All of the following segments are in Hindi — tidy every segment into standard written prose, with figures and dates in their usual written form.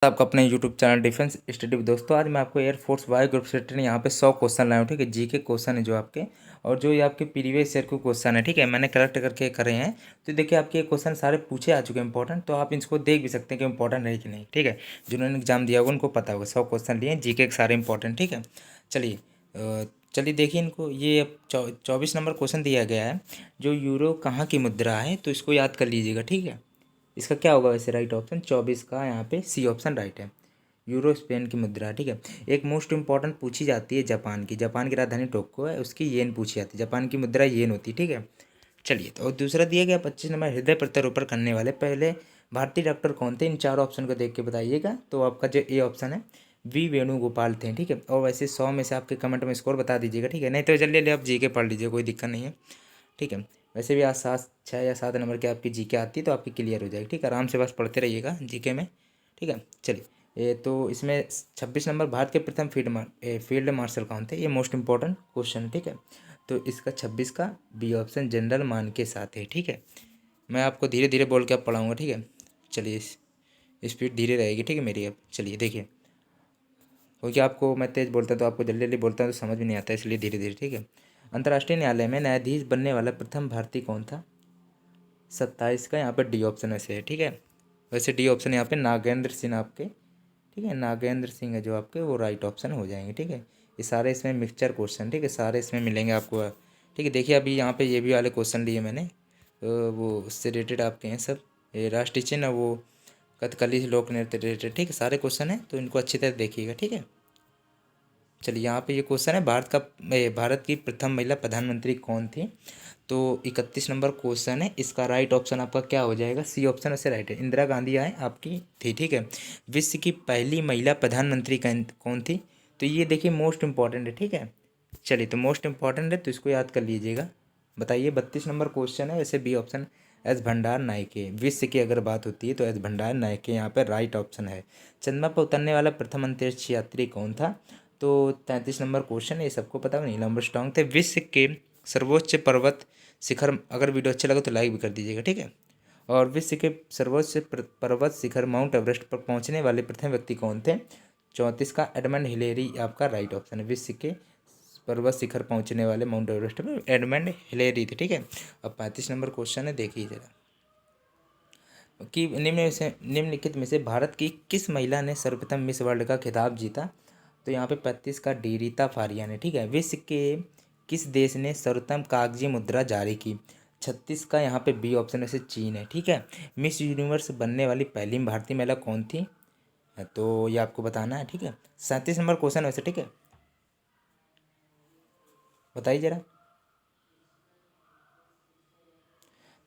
आपका अपने यूट्यूब चैनल डिफेंस स्टडी में। दोस्तों आज मैं आपको एयरफोर्स वायु ग्रुप से रिलेटेड यहाँ पे 100 क्वेश्चन लाया हूँ। ठीक है, जी के क्वेश्चन है जो आपके, और जो ये आपके प्रीवियस ईयर के क्वेश्चन है। ठीक है, मैंने कलेक्ट करके करे हैं। तो देखिए आपके ये क्वेश्चन सारे पूछे आ चुके हैं इंपॉर्टेंट, तो आप इसको देख भी सकते हैं कि इंपॉर्टेंट है कि नहीं। ठीक है, जिन्होंने एग्जाम दिया होगा उनको पता होगा 100 क्वेश्चन लिए जी के सारे इंपॉर्टेंट। ठीक है, चलिए चलिए देखिए इनको। ये अब 24 नंबर क्वेश्चन दिया गया है, जो यूरो कहाँ की मुद्रा है, तो इसको याद कर लीजिएगा। ठीक है, इसका क्या होगा वैसे राइट ऑप्शन 24 का यहाँ पे सी ऑप्शन राइट है। यूरो स्पेन की मुद्रा। ठीक है, एक मोस्ट इंपॉर्टेंट पूछी जाती है जापान की। जापान की राजधानी टोक्यो है, उसकी येन पूछी जाती है। जापान की मुद्रा येन होती है। ठीक है, चलिए तो दूसरा दिया गया 25 नंबर, हृदय प्रत्यारोपण करने वाले पहले भारतीय डॉक्टर कौन थे? इन चार ऑप्शन को देख के बताइएगा। तो आपका जो ए ऑप्शन है वी वेणुगोपाल थे। ठीक है, और वैसे 100 में से आपके कमेंट में स्कोर बता दीजिएगा। ठीक है, नहीं तो जल्दी आप जी के पढ़ लीजिए, कोई दिक्कत नहीं है। ठीक है, वैसे भी आज 6 या 7 नंबर की आपकी जीके आती है, तो आपकी क्लियर हो जाएगी। ठीक है, आराम से बस पढ़ते रहिएगा जीके में। ठीक है, चलिए ये तो इसमें 26 नंबर, भारत के प्रथम फील्ड मार्शल कौन थे? ये मोस्ट इंपॉर्टेंट क्वेश्चन है। ठीक है, तो इसका 26 का बी ऑप्शन जनरल मान के साथ है। ठीक है, मैं आपको धीरे धीरे बोल के अब पढ़ाऊँगा। ठीक है, चलिए स्पीड धीरे रहेगी। ठीक है मेरी। अब चलिए देखिए, क्योंकि आपको मैं तेज़ बोलता तो आपको जल्दी जल्दी बोलता हूँ तो समझ भी नहीं आता, इसलिए धीरे धीरे। ठीक है, अंतर्राष्ट्रीय न्यायालय में न्यायाधीश बनने वाला प्रथम भारतीय कौन था? 27 का यहाँ पर डी ऑप्शन वैसे है। ठीक है, वैसे डी ऑप्शन यहाँ पे नागेंद्र सिंह आपके। ठीक है, नागेंद्र सिंह है जो आपके, वो राइट ऑप्शन हो जाएंगे। ठीक है, ये सारे इसमें मिक्सचर क्वेश्चन। ठीक है, सारे इसमें मिलेंगे आपको। ठीक है, देखिए अभी यहाँ पे ये भी वाले क्वेश्चन लिए मैंने, तो वो उससे रिलेटेड आपके हैं सब। ये राष्ट्रीय चिन्ह, वो कथकली लोक नृत्य रिलेटेड। ठीक है, सारे क्वेश्चन हैं, तो इनको अच्छी तरह देखिएगा। ठीक है, चलिए यहाँ पे ये क्वेश्चन है, भारत की प्रथम महिला प्रधानमंत्री कौन थी? तो 31 नंबर क्वेश्चन है, इसका राइट ऑप्शन आपका क्या हो जाएगा? सी ऑप्शन वैसे राइट है, इंदिरा गांधी आए आपकी थी। ठीक है, विश्व की पहली महिला प्रधानमंत्री कौन थी? तो ये देखिए मोस्ट इंपॉर्टेंट है। ठीक है, चलिए तो मोस्ट इंपॉर्टेंट है, तो इसको याद कर लीजिएगा। बताइए 32 नंबर क्वेश्चन है, वैसे बी ऑप्शन एस भंडार नायके। विश्व की अगर बात होती है तो एस भंडार नायके यहाँ पर राइट ऑप्शन है। चंद्रमा पर उतरने वाला प्रथम अंतरिक्ष यात्री कौन था? तो 33 नंबर क्वेश्चन है, ये सबको पता है, नील आर्मस्ट्रांग थे। विश्व के सर्वोच्च पर्वत शिखर, अगर वीडियो अच्छा लगे तो लाइक भी कर दीजिएगा। ठीक है, और विश्व के सर्वोच्च पर्वत शिखर माउंट एवरेस्ट पर पहुंचने वाले प्रथम व्यक्ति कौन थे? 34 का एडमंड हिलेरी आपका राइट ऑप्शन है। विश्व के पर्वत शिखर पहुंचने वाले माउंट एवरेस्ट में एडमंड हिलेरी थे। ठीक है, अब 35 नंबर क्वेश्चन है, देखिए जरा कि निम्नलिखित में से भारत की किस महिला ने सर्वप्रथम मिस वर्ल्ड का खिताब जीता? तो यहाँ पे 35 का डी रीता फारिया ने। ठीक है, विश्व के किस देश ने सर्वप्रथम कागजी मुद्रा जारी की? 36 का यहाँ पे बी ऑप्शन से चीन है। ठीक है, मिस यूनिवर्स बनने वाली पहली भारतीय महिला कौन थी? तो ये आपको बताना है। ठीक है, 37 नंबर क्वेश्चन वैसे। ठीक है, बताइए जरा।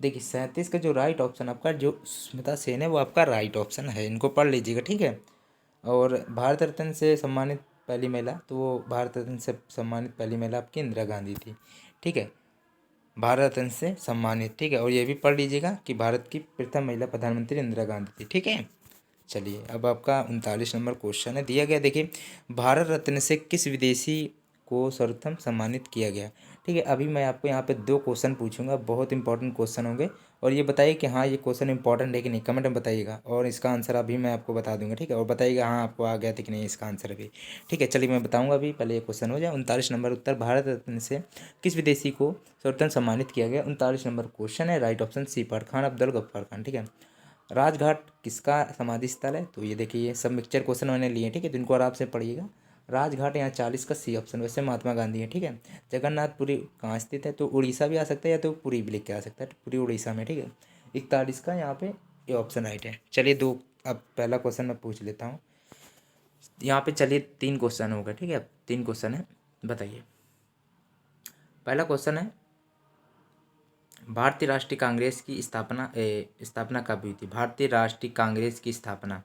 देखिए 37 का जो राइट ऑप्शन आपका, जो सुष्मिता सेन है, वो आपका राइट ऑप्शन है। इनको पढ़ लीजिएगा। ठीक है, और भारत रत्न से सम्मानित पहली महिला, तो वो भारत रत्न से सम्मानित पहली महिला आपकी इंदिरा गांधी थी। ठीक है, भारत रत्न से सम्मानित। ठीक है, और ये भी पढ़ लीजिएगा कि भारत की प्रथम महिला प्रधानमंत्री इंदिरा गांधी थी। ठीक है, चलिए अब आपका 39 नंबर क्वेश्चन है, दिया गया देखिए, भारत रत्न से किस विदेशी को सर्वप्रथम सम्मानित किया गया? ठीक है, अभी मैं आपको यहाँ पे 2 क्वेश्चन पूछूंगा, बहुत इंपॉर्टेंट क्वेश्चन होंगे, और ये बताइए कि हाँ ये क्वेश्चन इंपॉर्टेंट है कि नहीं, कमेंट में बताइएगा, और इसका आंसर अभी मैं आपको बता दूंगा। ठीक है, और बताइएगा हाँ आपको आ गया था कि नहीं इसका आंसर अभी। ठीक है, चलिए मैं बताऊँगा अभी, पहले ये क्वेश्चन हो जाए। 39 नंबर उत्तर, भारत रत्न से किस विदेशी को सर्वप्रथम सम्मानित किया गया? 39 नंबर क्वेश्चन है, right option C Farhan Khan Abdul Gaffar Khan. ठीक है, राजघाट किसका समाधि स्थल है? तो ये देखिए ये सब मिक्सचर क्वेश्चन मैंने लिए। ठीक है, तो इनको आराम से पढ़िएगा। राजघाट यहाँ 40 का सी ऑप्शन, वैसे महात्मा गांधी है। ठीक है, जगन्नाथपुरी कहाँ स्थित है? तो उड़ीसा भी आ सकता है, या तो पुरी भी लिख के आ सकता है, तो पुरी उड़ीसा में। ठीक है, 41 का यहाँ पे ये ऑप्शन राइट है। चलिए दो, अब पहला क्वेश्चन मैं पूछ लेता हूँ यहाँ पे। चलिए 3 क्वेश्चन हो गए। ठीक है, अब 3 क्वेश्चन है, बताइए। पहला क्वेश्चन है, भारतीय राष्ट्रीय कांग्रेस की स्थापना कब हुई थी? भारतीय राष्ट्रीय कांग्रेस की स्थापना,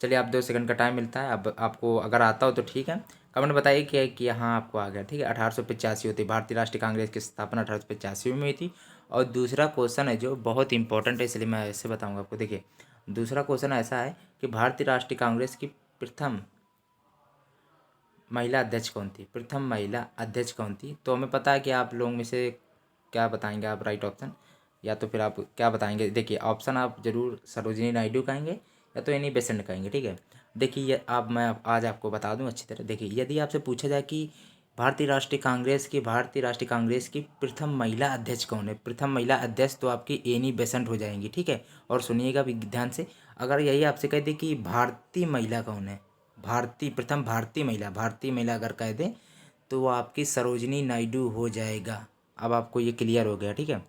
चलिए आप 2 सेकंड का टाइम मिलता है, अब आपको अगर आता हो तो ठीक है, कमेंट बताइए कि हाँ आपको आ गया। ठीक है, 1885 होती, भारतीय राष्ट्रीय कांग्रेस की स्थापना 1885 में हुई थी। और दूसरा क्वेश्चन है जो बहुत इंपॉर्टेंट है, इसलिए मैं ऐसे बताऊंगा आपको। देखिए दूसरा क्वेश्चन ऐसा है कि भारतीय राष्ट्रीय कांग्रेस की प्रथम महिला अध्यक्ष कौन थी? प्रथम महिला अध्यक्ष कौन थी? तो हमें पता है कि आप लोगों में से क्या बताएंगे आप राइट ऑप्शन, या तो फिर आप क्या बताएंगे? देखिए ऑप्शन आप जरूर सरोजिनी नायडू कहेंगे, या तो एनी बेसेंट कहेंगे, ठीक है। देखिए ये अब मैं आज आपको बता दूं अच्छी तरह। देखिए यदि आपसे पूछा जाए कि भारतीय राष्ट्रीय कांग्रेस की प्रथम महिला अध्यक्ष कौन है, प्रथम महिला अध्यक्ष, तो आपकी एनी बेसेंट हो जाएंगी, ठीक है। और सुनिएगा भी ध्यान से, अगर यही आपसे कह दे कि भारतीय महिला कौन है, प्रथम भारतीय महिला अगर कह दे तो वो आपकी सरोजिनी नायडू हो जाएगा। अब आपको ये क्लियर हो गया, ठीक है।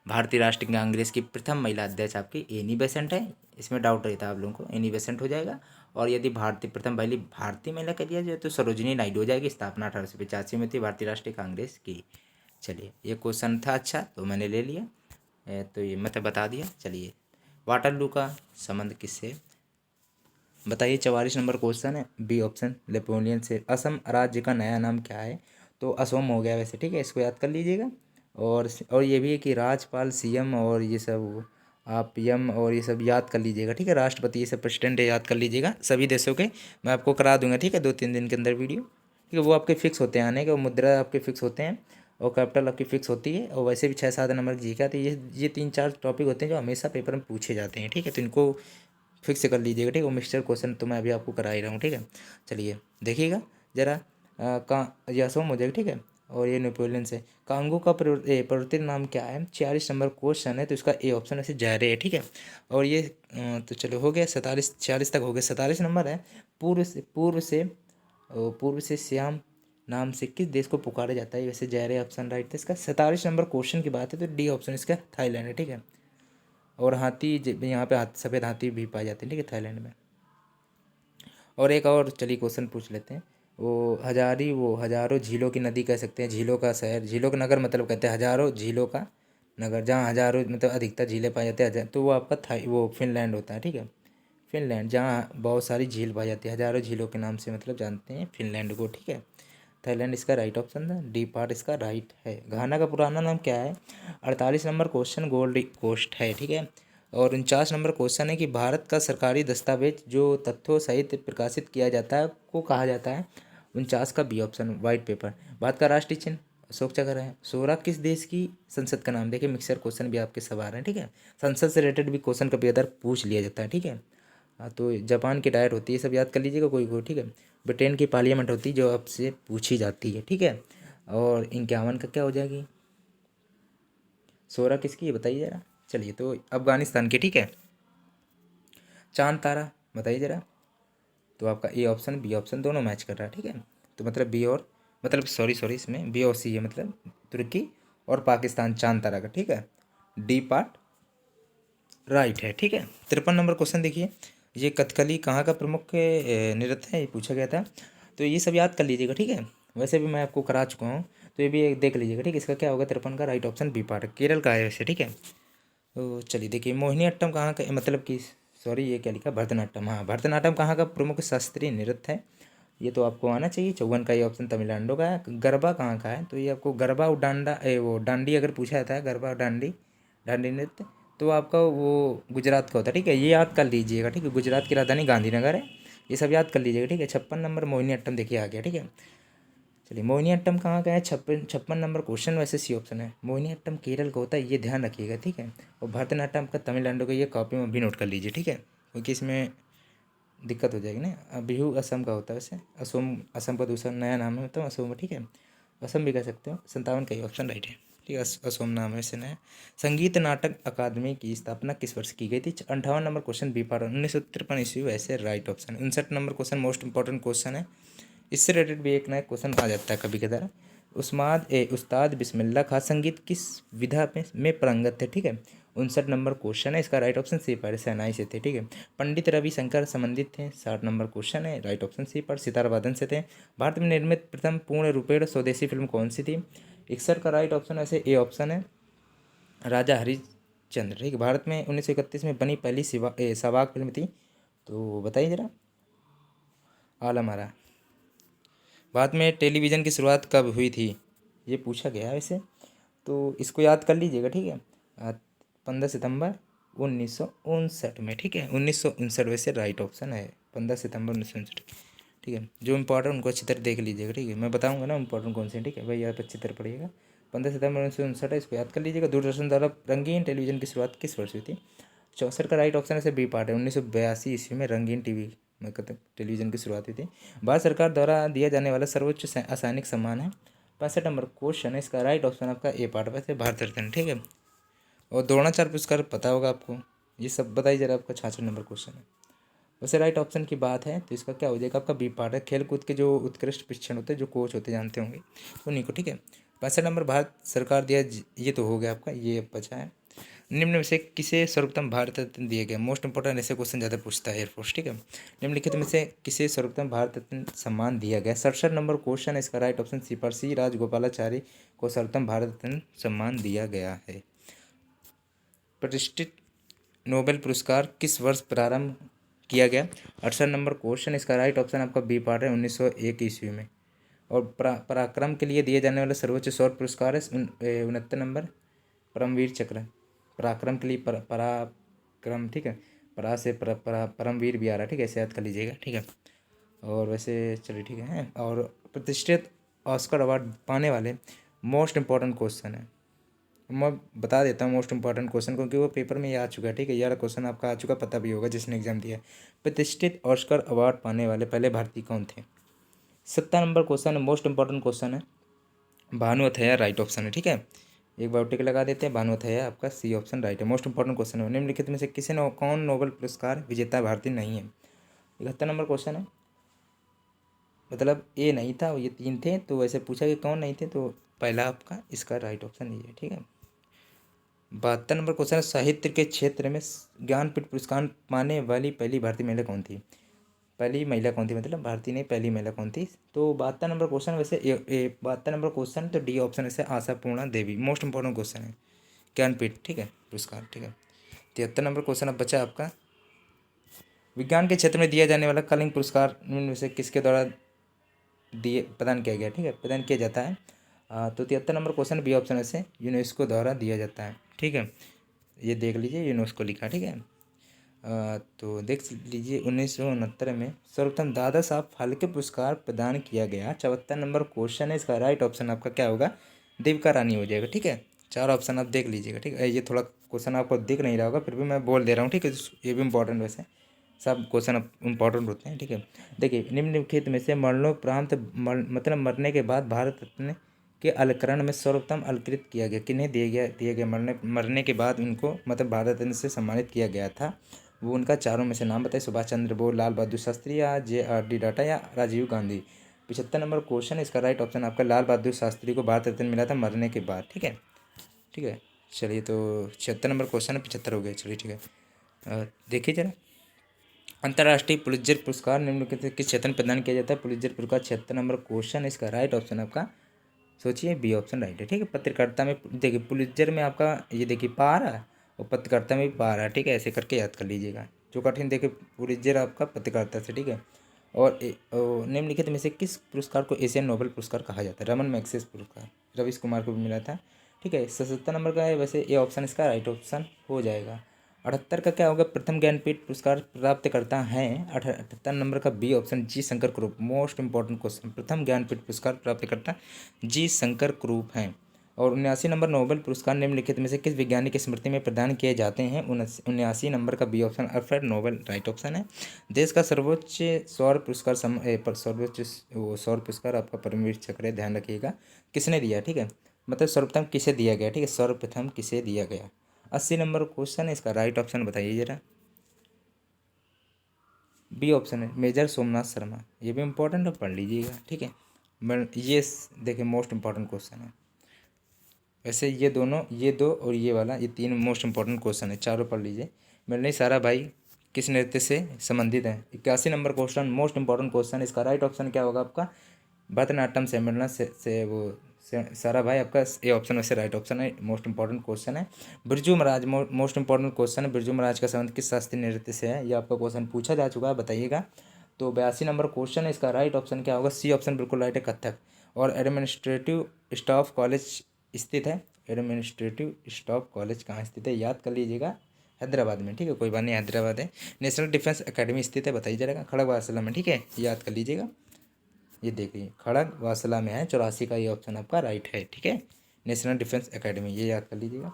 भारतीय राष्ट्रीय कांग्रेस की प्रथम महिला अध्यक्ष आपकी एनी बेसेंट है, इसमें डाउट रहता है आप लोगों को, एनी बेसेंट हो जाएगा। और यदि भारतीय महिला कह दिया जाए तो सरोजिनी नायडू हो जाएगी। स्थापना 1885 में थी भारतीय राष्ट्रीय कांग्रेस की। चलिए ये क्वेश्चन था अच्छा, तो मैंने ले लिया, तो ये मतलब बता दिया। चलिए वाटरलू का संबंध किससे, बताइए। 44 नंबर क्वेश्चन है, बी ऑप्शन नेपोलियन से। असम राज्य का नया नाम क्या है, तो असम हो गया वैसे, ठीक है, इसको याद कर लीजिएगा। और ये भी है कि राज्यपाल, सीएम और ये सब आप पीएम और ये सब याद कर लीजिएगा, ठीक है। राष्ट्रपति, ये सब प्रेसिडेंट याद कर लीजिएगा सभी देशों के। मैं आपको करा दूंगा, ठीक है, 2-3 दिन के अंदर वीडियो, ठीक है। वो आपके फिक्स होते हैं आने के, वो मुद्रा आपके फिक्स होते हैं और कैपिटल आपकी फिक्स होती है। और वैसे भी 6-7 नंबर जी का, तो ये 3-4 टॉपिक होते हैं जो हमेशा पेपर में पूछे जाते हैं, ठीक है। तो इनको फिक्स कर लीजिएगा, ठीक है। वो मिक्सचर क्वेश्चन तो मैं अभी आपको करा ही रहा हूँ, ठीक है। चलिए देखिएगा ज़रा, ये असम हो जाएगा, ठीक है। और ये नेपोलियन से। कांगो का परिवर्तित नाम क्या है, 46 नंबर क्वेश्चन है, तो इसका ए ऑप्शन ऐसे जायरे है, ठीक है। और ये तो चलो हो गया 47 तक हो गया। 47 नंबर है, पूर्व से श्याम नाम से किस देश को पुकारा जाता है, वैसे जायरे ऑप्शन राइट था इसका। 47 नंबर क्वेश्चन की बात है तो डी ऑप्शन इसका थाईलैंड है, ठीक है। और यहाँ पे सफ़ेद हाथी भी पाए जाते हैं, ठीक है, थाईलैंड में। और एक और चलिए क्वेश्चन पूछ लेते हैं। वो हजारों झीलों की नदी कह सकते हैं, झीलों का शहर, झीलों का नगर मतलब कहते हैं हजारों झीलों का नगर, जहाँ हजारों मतलब अधिकतर झीलें पाई जाती हैं, तो वो आपका वो फिनलैंड होता है, ठीक है। फिनलैंड, जहाँ बहुत सारी झील पाई जाती है, हजारों झीलों के नाम से मतलब जानते हैं फिनलैंड को, ठीक है। थाईलैंड इसका राइट ऑप्शन था, डी पार्ट इसका राइट है। घाना का पुराना नाम क्या है, 48 नंबर क्वेश्चन गोल्ड कोस्ट है, ठीक है। और 49 नंबर क्वेश्चन है कि भारत का सरकारी दस्तावेज जो तथ्यों सहित प्रकाशित किया जाता है को कहा जाता है। 49 का B option white paper. Bharat का राष्ट्रीय चिन्ह अशोक चक्र है। सोरा किस देश की संसद का नाम, देखिए मिक्सर क्वेश्चन भी आपके सवाल हैं, ठीक है। संसद से रिलेटेड भी क्वेश्चन कभी अदर पूछ लिया जाता है, ठीक है। हाँ, तो जापान की डायट होती है, सब याद कर लीजिएगा कोई कोई, ठीक है। ब्रिटेन की पार्लियामेंट होती है जो आपसे पूछी जाती है, ठीक है। और 51 का क्या हो जाएगी, 16 किसकी है बताइए ज़रा। चलिए तो अफगानिस्तान की, ठीक है। चांद तारा बताइए ज़रा, तो आपका ए ऑप्शन बी ऑप्शन दोनों मैच कर रहा है, ठीक है। तो मतलब बी और मतलब सॉरी इसमें बी और सी है, मतलब तुर्की और पाकिस्तान चांद तारा का, ठीक है। डी पार्ट राइट है, ठीक है। 53 नंबर क्वेश्चन देखिए, ये कथकली कहाँ का प्रमुख नृत्य है, ये पूछा गया था। तो ये सब याद कर लीजिएगा, ठीक है। वैसे भी मैं आपको करा चुका हूँ, तो ये भी एक देख लीजिएगा, ठीक है। इसका क्या होगा 53 का right option B part, Kerala का है वैसे, ठीक है। तो चलिए देखिए, मोहिनी अट्टम कहाँ का, मतलब कि सॉरी ये क्या लिखा, भरतनाट्यम, हाँ भरतनाट्यम कहाँ का प्रमुख शास्त्रीय नृत्य है, ये तो आपको आना चाहिए। 54 का ये ऑप्शन तमिलनाडु का है। गरबा कहाँ का है, तो ये आपको गरबा और वो डांडी अगर पूछा जाता है, गरबा और डांडी डांडी नृत्य, तो आपका वो गुजरात का होता है, ठीक है। ये याद कर लीजिएगा, ठीक है। गुजरात की राजधानी गांधीनगर है, ये सब याद कर लीजिएगा, ठीक है। 56 नंबर मोहिनी अट्टम देखिए आ गया, ठीक है। चलिए मोहिनी अट्टम कहाँ का है, 56 नंबर क्वेश्चन वैसे सी ऑप्शन है। मोहिनी अट्टम केरल का होता है, ये ध्यान रखिएगा, ठीक है। और भरतनाट्यम का तमिलनाडु का, ये कॉपी में भी नोट कर लीजिए, ठीक है, क्योंकि इसमें दिक्कत हो जाएगी ना। बिहू असम का होता है वैसे, असम का दूसरा नया नाम है, मतलब असम, ठीक है। असम भी कह सकते हो। 57 का ही ऑप्शन राइट है, ठीक है। असम नाम है वैसे नया। संगीत नाटक अकादमी की स्थापना किस वर्ष की गई थी, 58 नंबर क्वेश्चन बी पार्ट 1953 ईस्वी, वैसे right option. 59 number question most important question है, इससे रिलेटेड भी एक नया क्वेश्चन आ जाता है कभी कदार। उस्ताद बिस्मिल्लाह खां संगीत किस विधा में पारंगत थे, ठीक है। 59 नंबर क्वेश्चन है, इसका राइट ऑप्शन सी पर शहनाई से थे, ठीक है। पंडित रविशंकर संबंधित थे, 60 नंबर क्वेश्चन है, राइट ऑप्शन सी पर सितार वादन से थे। भारत में निर्मित प्रथम पूर्ण रूपेण स्वदेशी फिल्म कौन सी थी, 61 का राइट ऑप्शन ऐसे ए ऑप्शन है राजा हरिश्चंद्र, ठीक है। भारत में 1931 में बनी पहली सवाक फिल्म थी, तो बताइए जरा, आलम आरा। भारत में टेलीविज़न की शुरुआत कब हुई थी, ये पूछा गया है वैसे, तो इसको याद कर लीजिएगा, ठीक है। 15 सितंबर 1959 में, ठीक है। 1959 वैसे राइट ऑप्शन है, 15 सितंबर 1959, ठीक है। जो इंपॉर्टेंट उनको अच्छी तरह देख लीजिएगा, ठीक है। मैं बताऊंगा ना इंपॉर्टेंट कौन से हैं, ठीक है भाई, आप अच्छी तरह पढ़िएगा। 15 सितंबर 1959 है, इसको याद कर लीजिएगा। दूरदर्शन द्वारा रंगीन टेलीविज़न की शुरुआत किस वर्ष हुई थी, 64 का राइट ऑप्शन है बी पार्ट है। 1982 ईस्वी में रंगीन टीवी मतलब टेलीविजन की शुरुआत हुई थी। भारत सरकार द्वारा दिया जाने वाला सर्वोच्च असैनिक सम्मान है। 65 नंबर क्वेश्चन है, इसका राइट ऑप्शन आपका ए पार्ट वैसे भारत रत्न, ठीक है। और द्रोणाचार्य पुरस्कार पता होगा आपको, ये सब बताइए जरा। आपका 66 नंबर क्वेश्चन है। वैसे राइट ऑप्शन की बात है तो इसका क्या हो जाएगा, आपका बी पार्ट है। खेल कूद के जो उत्कृष्ट प्रशिक्षण होते हैं, जो कोच होते जानते होंगे उन्हीं को, ठीक है। 65 नंबर भारत सरकार दिया, ये तो हो गया आपका, ये बचा है। निम्न में से किसे सर्वोत्तम भारत रत्न दिया गया? मोस्ट इंपॉर्टेंट ऐसे क्वेश्चन ज़्यादा पूछता है एयरफोर्स, ठीक है। निम्नलिखित में से किसे सर्वोत्तम भारत रत्न सम्मान दिया गया? 67 नंबर क्वेश्चन है, इसका राइट ऑप्शन सी राजगोपालाचारी को सर्वोत्तम भारत रत्न सम्मान दिया गया है। प्रतिष्ठित नोबेल पुरस्कार किस वर्ष प्रारंभ किया गया? 68 नंबर क्वेश्चन, इसका राइट ऑप्शन आपका बी पार्ट है, 1901 ईस्वी में। और पराक्रम के लिए दिए जाने वाला सर्वोच्च सौर पुरस्कार है 69 नंबर परमवीर चक्र। पराक्रम के लिए पराक्रम, ठीक है। परा से परमवीर भी आ रहा है, ठीक है, ऐसे याद कर लीजिएगा, ठीक है। और वैसे चलिए ठीक है। और प्रतिष्ठित ऑस्कर अवार्ड पाने वाले मोस्ट इम्पॉर्टेंट क्वेश्चन है, मैं बता देता हूँ मोस्ट इंपॉर्टेंट क्वेश्चन, क्योंकि वो पेपर में ये आ चुका है, ठीक है। यार क्वेश्चन आपका आ चुका, पता भी होगा जिसने एग्जाम दिया है। प्रतिष्ठित ऑस्कर अवार्ड पाने वाले पहले भारतीय कौन थे? 70 नंबर क्वेश्चन है, मोस्ट इंपॉर्टेंट क्वेश्चन है। भानु अथैया राइट ऑप्शन है, ठीक है। एक बार टिक लगा देते हैं, भानु अथैया आपका सी ऑप्शन राइट है। मोस्ट इंपॉर्टेंट क्वेश्चन है। निम्नलिखित में से किसी ने कौन नोबेल पुरस्कार विजेता भारतीय नहीं है? 71 नंबर क्वेश्चन है, मतलब ए नहीं था, ये 3 थे, तो वैसे पूछा कि कौन नहीं थे, तो पहला आपका इसका राइट ऑप्शन ये है, ठीक है। 72 नंबर क्वेश्चन है, साहित्य के क्षेत्र में ज्ञानपीठ पुरस्कार पाने वाली पहली भारतीय महिला कौन थी? पहली महिला कौन थी, मतलब भारतीय नहीं, पहली महिला कौन थी? तो 72 नंबर क्वेश्चन वैसे 72 नंबर क्वेश्चन, तो डी ऑप्शन वैसे आशापूर्णा देवी मोस्ट इंपॉर्टेंट क्वेश्चन है, ज्ञानपीठ, ठीक है, पुरस्कार, ठीक है। 73 नंबर क्वेश्चन अब बचा आपका, विज्ञान के क्षेत्र में दिया जाने वाला कलिंग पुरस्कार निम्न में से किसके द्वारा दिए प्रदान किया गया, ठीक है, प्रदान किया जाता है? तो 73 नंबर क्वेश्चन बी ऑप्शन से यूनेस्को द्वारा दिया जाता है, ठीक है। ये देख लीजिए, यूनेस्को लिखा, ठीक है। तो देख लीजिए 1969 में सर्वप्रथम दादा साहब फाल्के पुरस्कार प्रदान किया गया। 74 नंबर क्वेश्चन है, इसका राइट ऑप्शन आपका क्या होगा? देविका रानी हो जाएगा, ठीक है। 4 ऑप्शन आप देख लीजिएगा, ठीक है। ये थोड़ा क्वेश्चन आपको दिख नहीं रहा होगा, फिर भी मैं बोल दे रहा हूँ, ठीक है। ये भी इंपॉर्टेंट, वैसे सब क्वेश्चन इंपॉर्टेंट होते हैं, ठीक है। देखिए निम्नलिखित में से मरणोपरांत मतलब मरने के बाद भारत रत्न के अलंकरण में सर्वोत्तम अलंकृत किया गया, किन्हें दिया गया मरने के बाद उनको मतलब भारत रत्न से सम्मानित किया गया था? वो उनका चारों में से नाम बताइए। सुभाष चंद्र बोस, लाल बहादुर शास्त्री, या JRD टाटा, या राजीव गांधी। 75 नंबर क्वेश्चन, इसका राइट ऑप्शन आपका लाल बहादुर शास्त्री को भारत रत्न मिला था मरने के बाद, ठीक है, ठीक है। चलिए तो 76 नंबर क्वेश्चन है, 75 हो गए, चलिए ठीक है। देखिए जरा, अंतर्राष्ट्रीय पुलित्जर पुरस्कार निम्नलिखित किस क्षेत्र में प्रदान किया जाता है? पुलित्जर पुरस्कार 76 नंबर क्वेश्चन है, इसका राइट ऑप्शन आपका सोचिए बी ऑप्शन राइट है, ठीक है। पत्रकारिता में देखिए, पुलित्जर में आपका ये देखिए पा रहा है, और पत्रकारिता में भी पा रहा है, ठीक है, ऐसे करके याद कर लीजिएगा। जो कठिन देखिए, पुलित्जर आपका पत्रकारिता से, ठीक है। और निम्नलिखित में से किस पुरस्कार को एशियन नोबेल पुरस्कार कहा जाता है? रमन मैग्सेसे पुरस्कार रवीश कुमार को भी मिला था, ठीक है। 77 नंबर का है, वैसे ए ऑप्शन इसका राइट ऑप्शन हो जाएगा। 78 का क्या होगा? प्रथम ज्ञानपीठ पुरस्कार प्राप्त करता है 78 नंबर का B option G Shankar Kurup most important question. प्रथम ज्ञानपीठ पुरस्कार प्राप्त करता जी शंकर क्रूप हैं। और 79 नंबर नोबेल पुरस्कार निम्नलिखित में से किस वैज्ञानिक की स्मृति में प्रदान किए जाते हैं? 79 नंबर का B option Alfred Nobel right option है। देश का सर्वोच्च सौर पुरस्कार सर्वोच्च सौर पुरस्कार आपका परमवीर चक्र है, ध्यान रखिएगा, किसने दिया, ठीक है, मतलब सर्वप्रथम किसे दिया गया, ठीक है, सर्वप्रथम किसे दिया गया। 80 नंबर क्वेश्चन है, इसका राइट ऑप्शन बताइए जरा। बी ऑप्शन है मेजर सोमनाथ शर्मा, ये भी इंपॉर्टेंट है, पढ़ लीजिएगा, ठीक है। ये देखिए मोस्ट इंपॉर्टेंट क्वेश्चन है, वैसे ये दोनों, ये दो और ये वाला, ये 3 मोस्ट इंपॉर्टेंट क्वेश्चन है, चारों पढ़ लीजिए। मिलने सारा भाई किस नृत्य से संबंधित है? 81 number question most important question, इसका राइट ऑप्शन क्या होगा आपका? भरतनाट्यम से मिलना से वो सारा भाई आपका ए ऑप्शन वैसे राइट ऑप्शन है, मोस्ट इंपॉर्टेंट क्वेश्चन है। Birju Maharaj most important question है, बिरजू महाराज का संबंध किस शास्त्रीय नृत्य से है? ये आपका क्वेश्चन पूछा जा चुका है, बताइएगा। तो 82 नंबर क्वेश्चन है, इसका राइट ऑप्शन क्या होगा? सी ऑप्शन बिल्कुल राइट है, कथक। और एडमिनिस्ट्रेटिव स्टाफ कॉलेज स्थित है, एडमिनिस्ट्रेटिव स्टाफ कॉलेज कहाँ स्थित है? याद कर लीजिएगा, हैदराबाद में, ठीक है, कोई बात नहीं, हैदराबाद है। नेशनल डिफेंस एकेडमी स्थित है, बताइए जरा, खड़गवासला में, ठीक है, याद कर लीजिएगा। ये देखिए खड़गवासला में है, 84 का ये ऑप्शन आपका राइट है, ठीक है, नेशनल डिफेंस एकेडमी, ये याद कर लीजिएगा।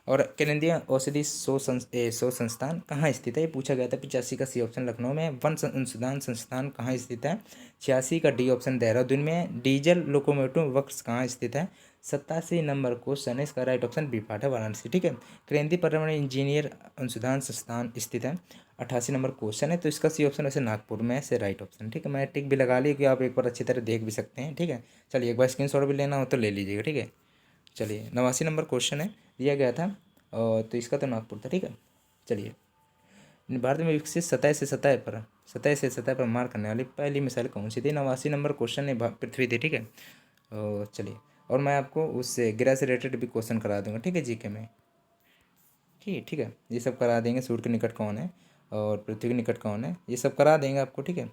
और केंद्रीय औषधि शोध संस्थान कहाँ स्थित है, ये पूछा गया था। 85 का सी ऑप्शन लखनऊ में है। वन अनुसंधान संस्थान कहाँ स्थित है, 86 का डी ऑप्शन देहरादून में है। डीजल लोकोमोटिव वर्क्स कहाँ स्थित है, 87 नंबर क्वेश्चन है, इसका राइट ऑप्शन बी पार्ट है, वाराणसी, ठीक है। केंद्रीय पर्यावरण इंजीनियर अनुसंधान संस्थान स्थित है, 88 नंबर क्वेश्चन है, तो इसका सी ऑप्शन वैसे नागपुर में से राइट ऑप्शन, ठीक है। मैं टिक भी लगा ली कि आप एक बार अच्छी तरह देख भी सकते हैं, ठीक है। चलिए एक बार स्क्रीनशॉट भी लेना हो तो ले लीजिएगा, ठीक है। चलिए 89 नंबर क्वेश्चन है, दिया गया था, और तो इसका तो नागपुर था, ठीक है। चलिए, भारत में विकसित सतह से सतह पर मार करने वाली पहली मिसाइल कौन सी थी। 89 नंबर क्वेश्चन है, पृथ्वी थी, ठीक है। और चलिए, और मैं आपको उससे ग्रह से रिलेटेड भी क्वेश्चन करा दूंगा, ठीक है, जीके में, ठीक है। ये सब करा देंगे, सूर्य के निकट कौन है और पृथ्वी के निकट कौन है, ये सब करा देंगे आपको, ठीक है।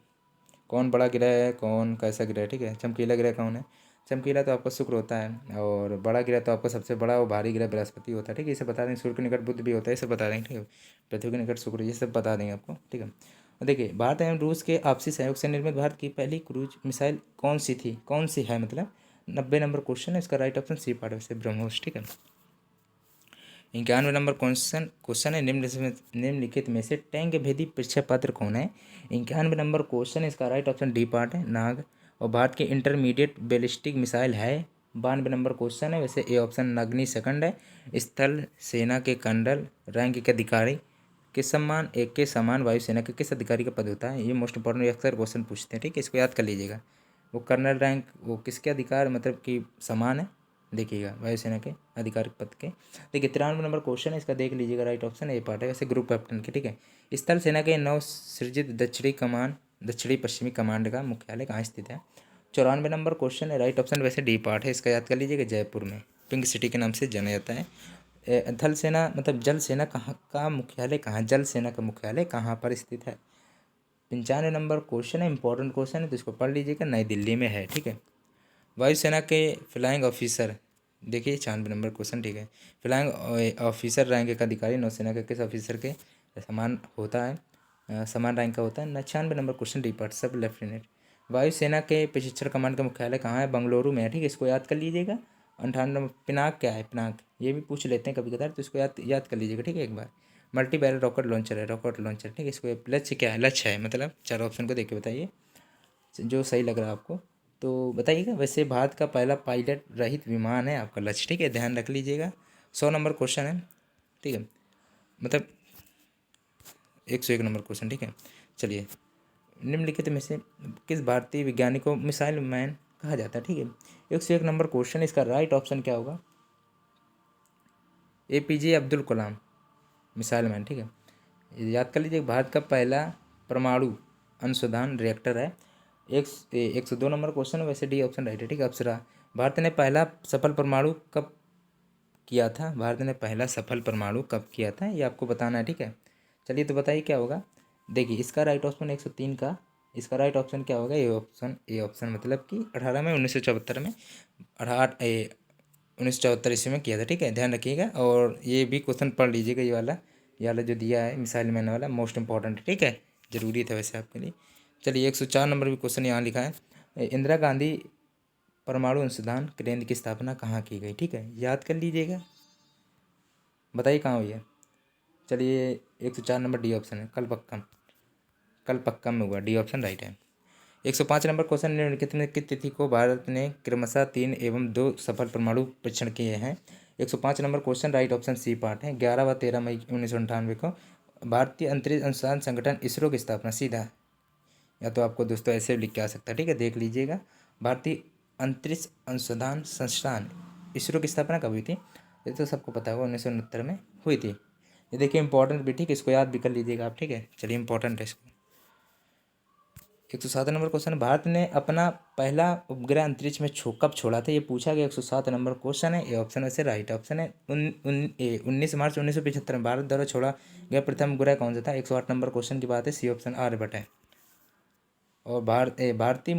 कौन बड़ा ग्रह है, कौन कैसा ग्रह है, ठीक है। चमकीला ग्रह कौन है, चमकीला तो आपका शुक्र होता है, और बड़ा ग्रह तो आपका सबसे बड़ा और भारी ग्रह बृहस्पति होता है, ठीक है। ये सब बता देंगे। सूर्य के निकट बुध भी होता है, ये सब बता देंगे, ठीक है। पृथ्वी के निकट शुक्र, ये सब बता देंगे आपको, ठीक है। और देखिए, भारत एवं रूस के आपसी सहयोग से निर्मित भारत की पहली क्रूज मिसाइल कौन सी थी, कौन सी है मतलब, 90 नंबर क्वेश्चन है, इसका राइट ऑप्शन सी पार्ट है, ब्रह्मोस, ठीक है। 91 नंबर क्वेश्चन है, निम्नलिखित में से टैंक भेदी परीक्षा पात्र कौन है। 91 नंबर क्वेश्चन है, इसका राइट ऑप्शन डी पार्ट है, नाग। और भारत की इंटरमीडिएट बैलिस्टिक मिसाइल है। 92 नंबर क्वेश्चन है, वैसे ए ऑप्शन अग्नि सेकंड है। स्थल सेना के कर्नल रैंक के अधिकारी के सम्मान एक के समान वायुसेना के किस अधिकारी का पद होता है, ये मोस्ट इंपॉर्टेंट अक्सर क्वेश्चन पूछते हैं, ठीक है, इसको याद कर लीजिएगा। वो कर्नल रैंक वो किसके अधिकार मतलब कि समान है, देखिएगा, वायुसेना के आधिकारिक पद के। देखिए 93 नंबर क्वेश्चन है, इसका देख लीजिएगा, राइट ऑप्शन ए पार्ट है, वैसे ग्रुप कैप्टन के, ठीक है। स्थल सेना के नव सृजित दक्षिणी पश्चिमी कमांड का मुख्यालय कहाँ स्थित है। 94 नंबर क्वेश्चन है, राइट ऑप्शन वैसे डी पार्ट है, इसका याद कर लीजिएगा, जयपुर में, पिंक सिटी के नाम से जाना जाता है। थल सेना मतलब जल सेना कहाँ का मुख्यालय, कहाँ जल सेना का मुख्यालय कहाँ पर स्थित है। 95 नंबर क्वेश्चन है, इंपॉर्टेंट क्वेश्चन है, तो इसको पढ़ लीजिएगा, नई दिल्ली में है, ठीक है। वायुसेना के फ्लाइंग ऑफिसर, देखिए 96 नंबर क्वेश्चन, ठीक है। फ्लाइंग ऑफिसर रैंक का अधिकारी नौसेना के किस ऑफिसर के समान होता है, समान रैंक का होता है। 96 नंबर क्वेश्चन डी पार्ट, सब लेफ्टिनेंट। वायुसेना के प्रशिक्षण कमांड का मुख्यालय कहाँ है, बंगलुरु में है, ठीक है, इसको याद कर लीजिएगा। 58 नंबर पिनाक क्या है, पिनाक ये भी पूछ लेते हैं कभी कभार, तो इसको याद कर लीजिएगा, ठीक है, एक बार। मल्टी बैरल रॉकेट लॉन्चर है, रॉकेट लॉन्चर, ठीक है। इसको लक्ष्य क्या है, लक्ष्य है मतलब, चार ऑप्शन को देख के बताइए जो सही लग रहा है आपको, तो बताइएगा। वैसे भारत का पहला पायलट रहित विमान है आपका लक्ष्य, ठीक है, ध्यान रख लीजिएगा। 100 नंबर क्वेश्चन है, ठीक है, मतलब 101 नंबर क्वेश्चन, ठीक है। चलिए, निम्नलिखित में से किस भारतीय वैज्ञानिक को मिसाइल मैन कहा जाता है, ठीक है। 101 नंबर क्वेश्चन, इसका राइट ऑप्शन क्या होगा, APJ Abdul Kalam, missile man, ठीक है। याद कर लीजिए, भारत का पहला परमाणु अनुसंधान रिएक्टर है। 102 नंबर क्वेश्चन है, वैसे डी ऑप्शन राइट है, ठीक है, अप्सरा। भारत ने पहला सफल परमाणु कब किया था, भारत ने पहला सफल परमाणु कब किया था, ये आपको बताना है, ठीक है। चलिए तो बताइए क्या होगा। देखिए इसका राइट ऑप्शन 103 का, इसका राइट ऑप्शन क्या होगा, ए ऑप्शन मतलब कि 18 में 1974 में 1974 ईस्वी में किया था, ठीक है, ध्यान रखिएगा। और ये भी क्वेश्चन पढ़ लीजिएगा, ये वाला जो दिया है मिसाइल मैन वाला, मोस्ट इंपॉर्टेंट है, ठीक है, जरूरी था वैसे आपके लिए। चलिए 104 नंबर भी क्वेश्चन यहाँ लिखा है, इंदिरा गांधी परमाणु अनुसंधान केंद्र की स्थापना कहाँ की गई, ठीक है, याद कर लीजिएगा, बताइए कहाँ हुई है। चलिए 104 नंबर डी ऑप्शन है, कलपक्कम में हुआ, डी ऑप्शन राइट है। 105 नंबर क्वेश्चन, निम्नलिखित में किस तिथि को भारत ने क्रमशः 3 एवं 2 सफल परमाणु परीक्षण किए हैं। 105 number question, right option C part है, 11 व 13 मई 1998 को भारतीय अंतरिक्ष अनुसंधान संगठन इसरो की स्थापना, सीधा, या तो आपको दोस्तों ऐसे लिख के आ सकता है, ठीक है, देख लीजिएगा। भारतीय अंतरिक्ष अनुसंधान संस्थान इसरो की स्थापना कब हुई थी, ये तो सबको पता होगा, 1969 में हुई थी। ये देखिए इंपॉर्टेंट भी, ठीक है, इसको याद भी कर लीजिएगा आप, ठीक है। चलिए इंपॉर्टेंट है इसको। 107 नंबर क्वेश्चन, भारत ने अपना पहला उपग्रह अंतरिक्ष में कब छोड़ा था, ये पूछा गया, 107 नंबर क्वेश्चन है, ये ऑप्शन वैसे राइट ऑप्शन है। 19 मार्च 1975 में भारत द्वारा छोड़ा गया प्रथम उपग्रह कौन सा था। 108 नंबर क्वेश्चन की बात है, सी ऑप्शन आर्यभट्ट है। और भारतीय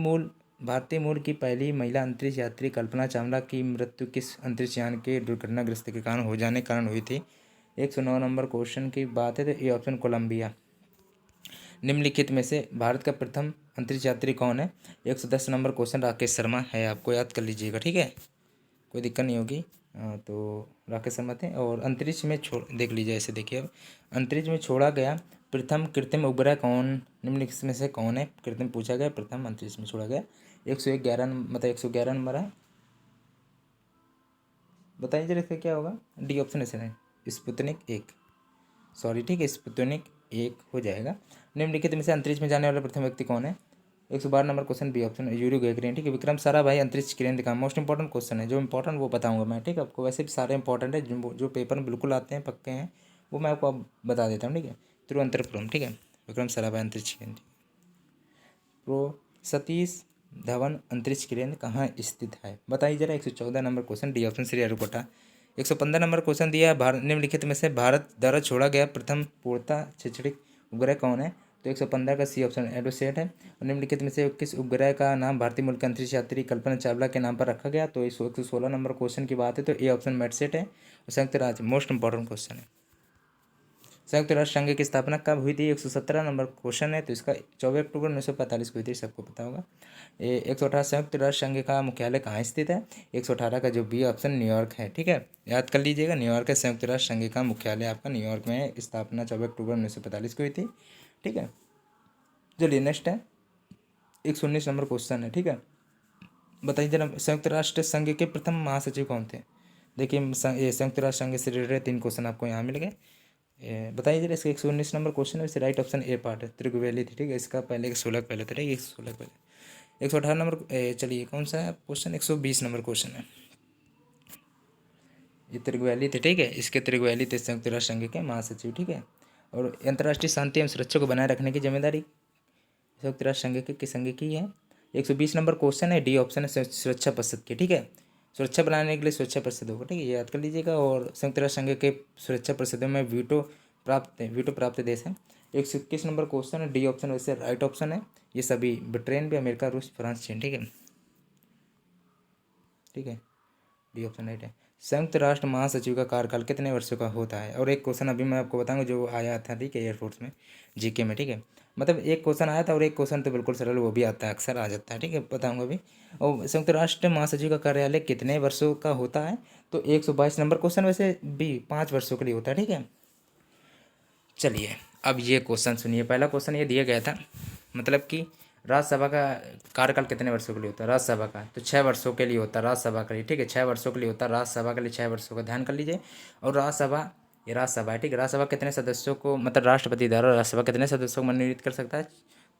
मूल की पहली महिला अंतरिक्ष यात्री कल्पना चावला की मृत्यु किस अंतरिक्ष यान के दुर्घटनाग्रस्त के कारण हुई थी। 109 नंबर क्वेश्चन की बात है, तो ये ऑप्शन कोलंबिया। निम्नलिखित में से भारत का प्रथम अंतरिक्ष यात्री कौन है। 110 नंबर क्वेश्चन राकेश शर्मा है, आपको याद कर लीजिएगा, ठीक है, कोई दिक्कत नहीं होगी। तो राकेश शर्मा थे। और अंतरिक्ष में देख लीजिए, ऐसे देखिए अब, अंतरिक्ष में छोड़ा गया प्रथम कृत्रिम उपग्रह कौन, निम्नलिखित में से कौन है। कृत्रिम पूछा गया, प्रथम अंतरिक्ष में छोड़ा गया। 111 मतलब 111 नंबर है, बताइए जरा इसका क्या होगा। डी ऑप्शन है स्पुतनिक 1, सॉरी ठीक है, स्पुतनिक 1 हो जाएगा। निम्नलिखित में से अंतरिक्ष में जाने वाला प्रथम व्यक्ति कौन है। 112 number question B option, Yuri Gagarin. ठीक है, विक्रम साराभाई अंतरिक्ष केंद्र का मोस्ट इंपॉर्टेंट क्वेश्चन है, जो इंपॉर्टेंट वो बताऊंगा मैं। ठीक है, आपको वैसे भी सारे इंपॉर्टेंट है, जो पेपर में बिल्कुल आते हैं, पक्के हैं, वो मैं आपको अब बता देता हूँ। ठीक है, तिरुवनंतपुरम। ठीक है, विक्रम साराभाई अंतरिक्ष केंद्र। प्रो सतीश धवन अंतरिक्ष केंद्र कहाँ स्थित है, बताइए जरा। 114 number question D option Sriharikota. 115 number question दिया है, भारत निम्नलिखित में से भारत द्वारा छोड़ा गया प्रथम पूर्णतः शैक्षणिक उपग्रह कौन है। तो 115 का सी ऑप्शन एडोसेट है। और निम्नलिखित में से किस उपग्रह का नाम भारतीय मूल के अंतरिक्ष यात्री कल्पना चावला के नाम पर रखा गया। तो 116 नंबर क्वेश्चन की बात है तो ए ऑप्शन मेटसेट है। और संयुक्त राज्य मोस्ट इंपॉर्टेंट क्वेश्चन है। संयुक्त राष्ट्र संघ की स्थापना कब हुई थी। 117 नंबर क्वेश्चन है, तो इसका 24 अक्टूबर 1945 को हुई थी, सबको पता होगा। 118 संयुक्त राष्ट्र संघ का मुख्यालय कहाँ स्थित है। 118 का जो बी ऑप्शन न्यूयॉर्क है। ठीक है, याद कर लीजिएगा, न्यूयॉर्क है संयुक्त राष्ट्र संघ का मुख्यालय, आपका न्यूयॉर्क में है। स्थापना 24 अक्टूबर 1945 को हुई थी। ठीक है, चलिए नेक्स्ट है 119 नंबर क्वेश्चन है। ठीक है, बताइए जरा संयुक्त राष्ट्र संघ के प्रथम महासचिव कौन थे। देखिए ये संयुक्त राष्ट्र संघ से रिलेटेड 3 क्वेश्चन आपको यहाँ मिल गए। बताइए जरा इसका 119 नंबर क्वेश्चन है, इसे राइट ऑप्शन ए पार्ट है, त्रिगुवेली थी। ठीक है, इसका पहले 116 पहले था। ठीक है, 116 पहले। 118 नंबर चलिए कौन सा है क्वेश्चन, 120 नंबर क्वेश्चन है, ये त्रिगुवेली थे। ठीक है, इसके त्रिगुवेली थे संयुक्त राष्ट्र संघ के महासचिव। ठीक है, और अंतर्राष्ट्रीय शांति एवं सुरक्षा को बनाए रखने की जिम्मेदारी संयुक्त राष्ट्र संघ की है। 120 नंबर क्वेश्चन है, डी ऑप्शन है सुरक्षा परिषद की। ठीक है, सुरक्षा बनाने के लिए सुरक्षा परिषद होगा। ठीक है, ये याद कर लीजिएगा। और संयुक्त राष्ट्र संघ के सुरक्षा परिषद में वीटो प्राप्त देश है। 121 नंबर क्वेश्चन है, डी ऑप्शन वैसे राइट ऑप्शन है। ये सभी ब्रिटेन भी, अमेरिका, रूस, फ्रांस, चीन। ठीक है, ठीक है, डी ऑप्शन राइट है। संयुक्त राष्ट्र महासचिव का कार्यकाल कितने वर्षों का होता है। और एक क्वेश्चन अभी मैं आपको बताऊंगा जो आया था। ठीक है, एयरफोर्स में जीके में। ठीक है, मतलब एक क्वेश्चन आया था और एक क्वेश्चन तो बिल्कुल सरल वो भी आता है, अक्सर आ जाता है। ठीक है, बताऊंगा अभी। और संयुक्त राष्ट्र महासचिव का कार्यालय कितने वर्षों का होता है। तो 122 नंबर क्वेश्चन वैसे भी 5 वर्षों के लिए होता है। ठीक है, चलिए अब ये क्वेश्चन सुनिए। पहला क्वेश्चन ये दिया गया था, मतलब कि राज्यसभा का कार्यकाल कितने वर्षों के लिए होता है। राज्यसभा का तो 6 वर्षों के लिए होता है राज्यसभा के लिए। ठीक है, 6 वर्षों के लिए होता है राज्यसभा के लिए, 6 वर्षों का ध्यान कर लीजिए। और राज्यसभा, ये राज्यसभा है। ठीक है, राज्यसभा कितने सदस्यों को, मतलब राष्ट्रपति द्वारा राज्यसभा कितने सदस्यों को मनोनीत कर सकता है।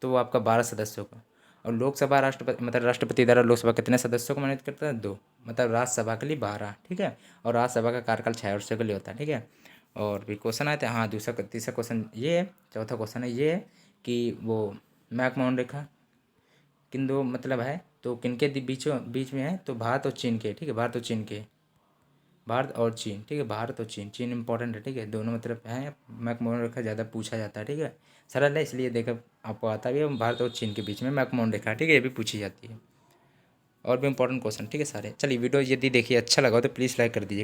तो वो आपका 12 सदस्यों का। और लोकसभा राष्ट्रपति द्वारा लोकसभा कितने सदस्यों को मनोनीत करता है, 2। मतलब राज्यसभा के लिए 12। ठीक है, और राज्यसभा का कार्यकाल 6 वर्षों के लिए होता है। ठीक है, और भी क्वेश्चन आए थे। हाँ, तीसरा क्वेश्चन ये है, चौथा क्वेश्चन है ये है कि वो मैकमोहन रेखा किन दो मतलब है, तो किनके बीच में है। तो भारत और चीन के। ठीक है, भारत और चीन के, भारत और चीन। ठीक है, भारत और चीन, चीन इंपॉर्टेंट है। ठीक है, दोनों मतलब हैं। मैकमोहन रेखा ज़्यादा पूछा जाता है। ठीक है, सरल है इसलिए देखा आपको आता भी है। भारत और चीन के बीच में मैकमोहन रेखा। ठीक है, ये भी पूछी जाती है। और भी इंपॉर्टेंट क्वेश्चन। ठीक है सारे। चलिए वीडियो यदि देखिए अच्छा लगा हो तो प्लीज़ लाइक कर दीजिएगा।